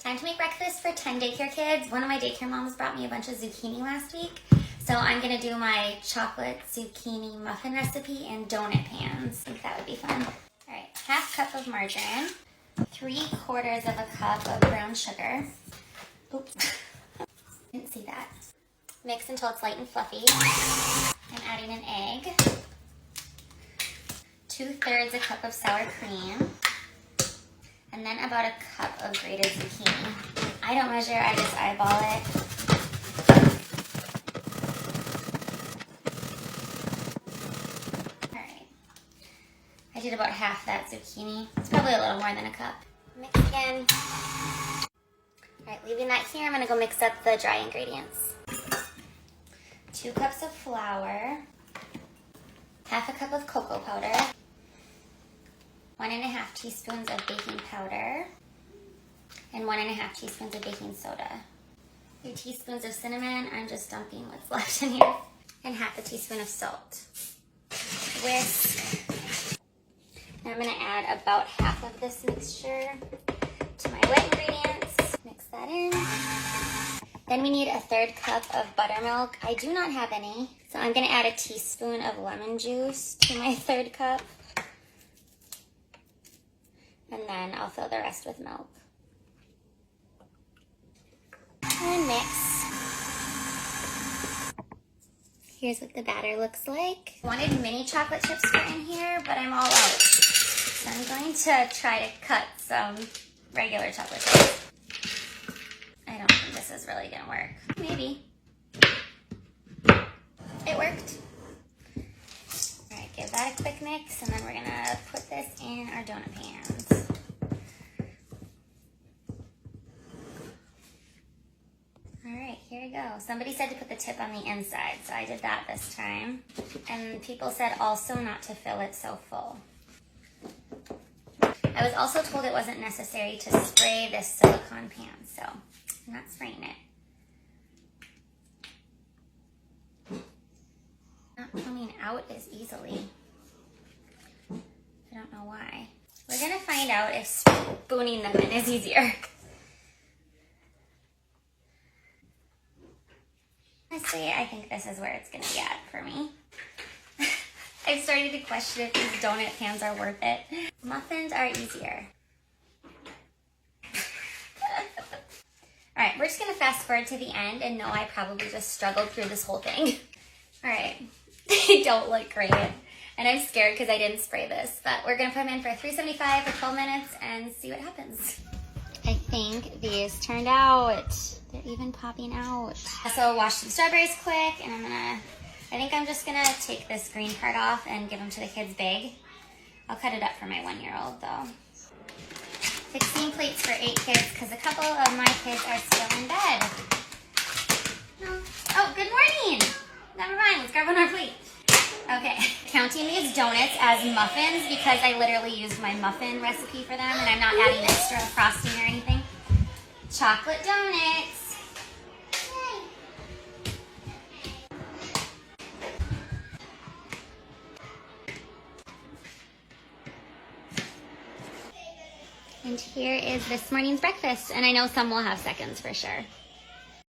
Time to make breakfast for 10 daycare kids. One of my daycare moms brought me a bunch of zucchini last week. So I'm gonna do my chocolate zucchini muffin recipe in donut pans. I think that would be fun. All right, 1/2 cup of margarine, 3/4 of a cup of brown sugar. Oops, didn't see that. Mix until it's light and fluffy. I'm adding an egg, 2/3 a cup of sour cream, and then about a cup of grated zucchini. I don't measure, I just eyeball it. All right, I did about half that zucchini. It's probably a little more than a cup. Mix again. All right, leaving that here, I'm gonna go mix up the dry ingredients. 2 cups of flour, 1/2 cup of cocoa powder, 1½ teaspoons of baking powder, and 1½ teaspoons of baking soda. 2 teaspoons of cinnamon, I'm just dumping what's left in here, and 1/2 teaspoon of salt. Whisk. Now I'm gonna add about half of this mixture to my wet ingredients. Mix that in. Then we need 1/3 cup of buttermilk. I do not have any, so I'm gonna add a teaspoon of lemon juice to my 1/3 cup. And then I'll fill the rest with milk. And mix. Here's what the batter looks like. I wanted mini chocolate chips put in here, but I'm all out. So I'm going to try to cut some regular chocolate chips. I don't think this is really gonna work. Maybe. It worked. All right, give that a quick mix, and then we're gonna put this in our donut pans. All right, here we go. Somebody said to put the tip on the inside, so I did that this time. And people said also not to fill it so full. I was also told it wasn't necessary to spray this silicone pan, so I'm not spraying it. Not coming out as easily. I don't know why. We're gonna find out if spooning them in is easier. Honestly, I think this is where it's gonna be at for me. I've started to question if these donut pans are worth it. Muffins are easier. All right, we're just gonna fast forward to the end and know I probably just struggled through this whole thing. All right, they don't look great. And I'm scared because I didn't spray this, but we're gonna put them in for 375 for 12 minutes and see what happens. I think these turned out. They're even popping out. So I'll wash the strawberries quick, and I think I'm just gonna take this green part off and give them to the kids big. I'll cut it up for my 1-year-old though. 16 plates for 8 kids because a couple of my kids are still in bed. No. Oh, good morning. Never mind, let's grab on our plate. Okay, counting these donuts as muffins because I literally used my muffin recipe for them and I'm not adding extra frosting or anything. Chocolate donuts. And here is this morning's breakfast, and I know some will have seconds for sure.